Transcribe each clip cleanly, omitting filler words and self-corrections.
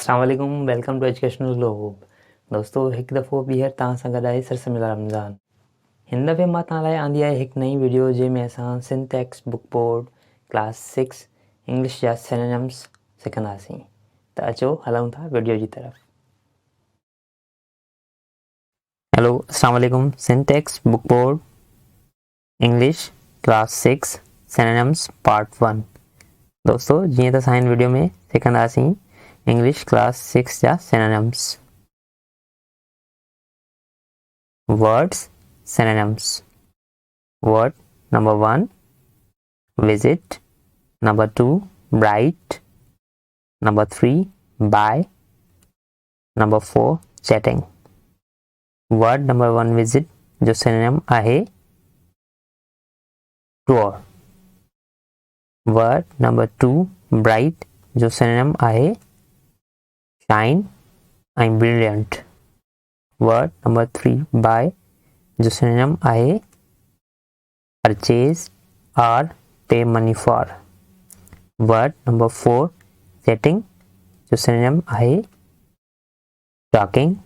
अस्सलाम वालेकुम, welcome to educational globe. दोस्तों हिकु दफ़ो ॿीहर तव्हां सां गॾु आहे सरसमिला रमज़ान। हिन दफ़े मां तव्हां लाइ आंदी आहे हिकु नई वीडियो जंहिंमें असां syntax book board class 6 English जा सिनोनिम्स सिखंदासीं। त अचो हलूं था वीडियो जी तरफ़। हेलो, अस्सलाम वालेकुम। Syntax book board English class 6 synonyms part 1। दोस्तों जीअं त असां हिन वीडियो में सिखंदासीं इंग्लिश क्लास 6 जा synonyms. Words synonyms. Word number 1 visit, number 2 bright, number 3 buy, number 4 chatting. Word number 1 visit जो synonym आहे tour. Word number 2 bright जो synonym आहे shine and brilliant. Word number 3 buy जो synonym आहे purchase or pay money for. Word number 4 chatting जो synonym आहे talking,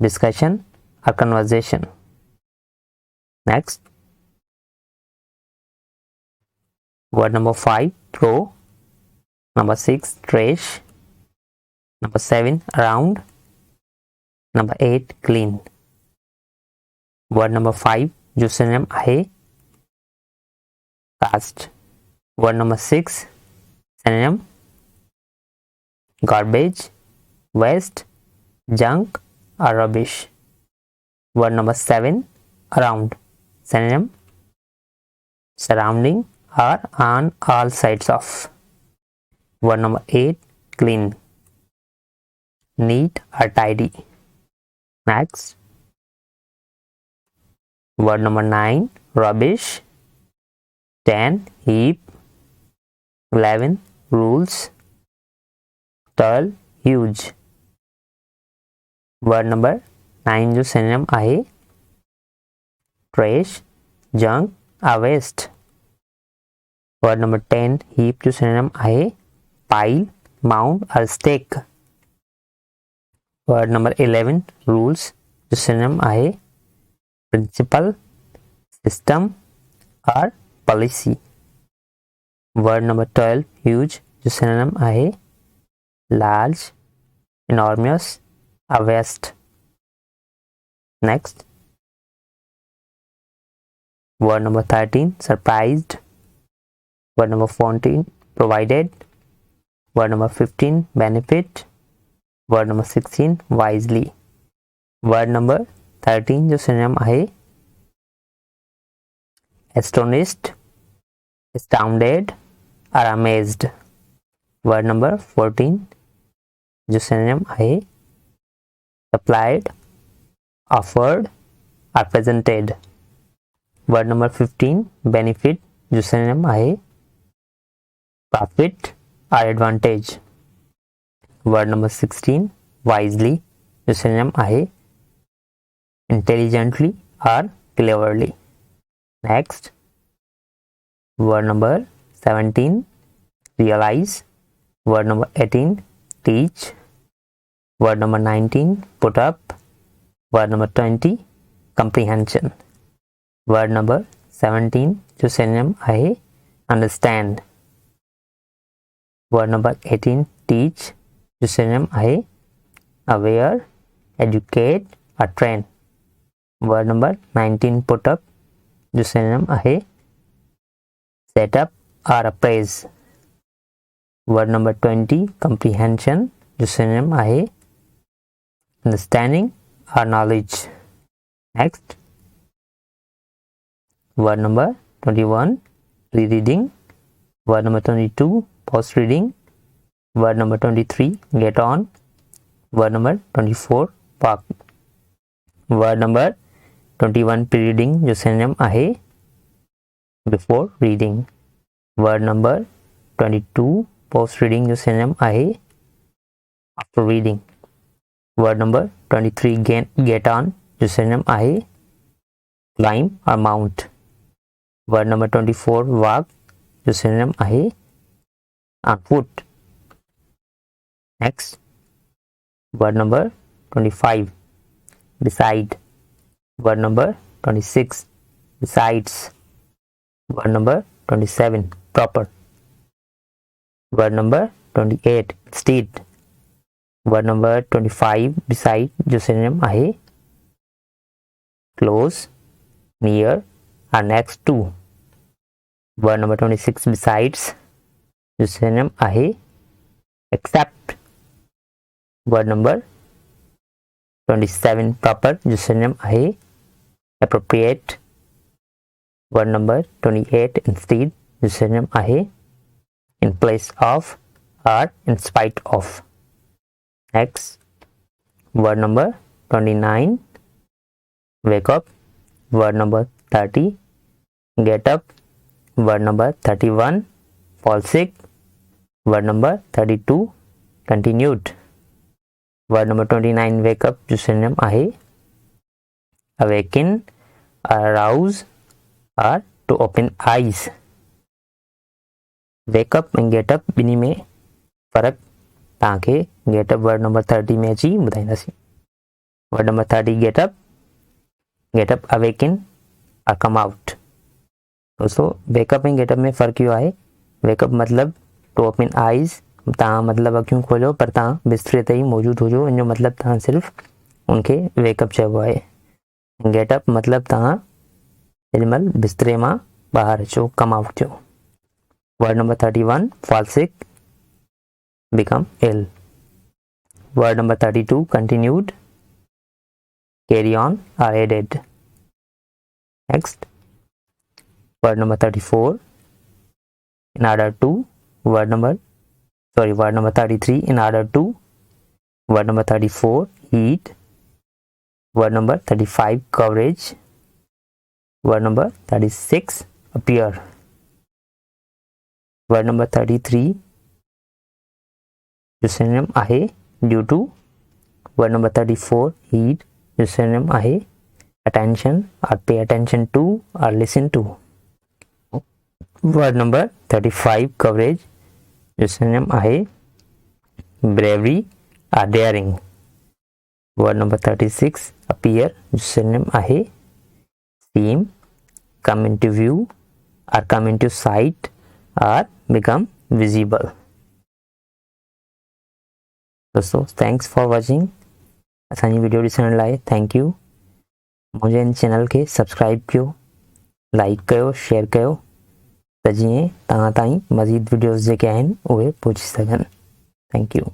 discussion or conversation. Next, word number 5 throw, number 6 trash, number 7 around, number 8 clean. Word number 5 जो synonym आहे cast. Word number 6 synonym garbage, waste, junk or rubbish. Word number 7 around synonym surrounding or on all sides of. Word number 8 clean, neat or tidy. Next, word number 9 rubbish, 10 heap, 11 rules, 12 huge. Word number 9 जो synonym आहे trash, junk or waste. Word number 10 heap जो synonym आहे pile, mound or stake. Word number 11 rules जो synonym आहे principle, system or policy. Word number 12 huge जो synonym आहे large, enormous or vast. Next, word number 13 surprised. Word number 14 provided. Word number 15 benefit. Word number 16 wisely. Word number 13 जो synonym आहे astonished, astounded or amazed. Word number 14 जो synonym आहे supplied, offered or presented. Word number 15 benefit जो synonym आहे profit or advantage. Word number 16 wisely जो synonym आहे intelligently or cleverly. Next, word number 17 realize. Word number 18 teach. Word number 19 put up. Word number 20 comprehension. Word number 17 जो synonym आहे understand. Word number 18 teach जो synonym आहे aware, educate or train. Word number 19 put up जो synonym आहे set up or appraise. Word number 20 comprehension जो synonym आहे understanding or knowledge. Next, word number 21 rereading. Word number 22 post reading. Word number 23 get on. Word number 24 walk. Word number 21 pre-reading जो synonym आहे before reading. Word number 22 post reading जो synonym आहे after reading. Word number 23 get on जो synonym आहे climb or mount. Word number 24 walk जो synonym आहे on foot. Next, Word number 25, beside. Word number 26, besides. Word number 27, proper. Word number 28, instead. Word number 25, beside, जो synonym आहे close, near, or next to. Word number 26, besides, जो synonym आहे except. Word number 27, proper, जो synonym आहे appropriate. Word number 28, instead, जो synonym आहे in place of or in spite of. Next, word number 29, wake up. Word number 30, get up. Word number 31, fall sick. Word number 32, continued. Word number 29, wake up, जो synonym आहे awaken, arouse, or to open eyes. Wake up and get up ॿिन्ही में फ़र्क़ु तव्हांखे get up word number 30 में अची ॿुधाईंदासीं. Word number 30 get up, Awakin, और कम आउट. दोस्तों वेकअप ऐं गेटअप में फ़र्क़ु इहो आहे, वेकअप मतिलबु टू ओपन आइज़, तव्हां मतिलबु अखियूं खोलियो पर तव्हां बिस्तरे ते ई मौजूदु हुजो, इन जो मतिलबु तव्हां सिर्फ़ु उनखे वेकअप चइबो आहे. गेटअप मतिलबु तव्हां जेॾीमहिल बिस्तरे मां ॿाहिरि अचो, कम आउट थियो. Word number 31, fall sick, become ill. Word number 32, continued, carry on, or added. Next, word number 34, in order to. Word number 33, in order to. Word number 34, heat. Word number 35, coverage. Word number 36, appear. Word number 33, जो synonym आहे due to. Word number 34, heed, जो synonym आहे attention, or pay attention to, or listen to. Word number 35, courage, जो synonym आहे bravery, or daring. Word number 36, appear, जो synonym आहे seem, come into view, or come into sight, or become visible. दोस्तों thanks for watching. असांजी video ॾिसण लाइ thank you. मुंहिंजे इन channel खे सब्सक्राइब कयो, लाइक कयो, शेयर कयो, त जीअं तव्हां ताईं मज़ीद वीडियोस जेके आहिनि उहे पहुची सघनि. Thank you.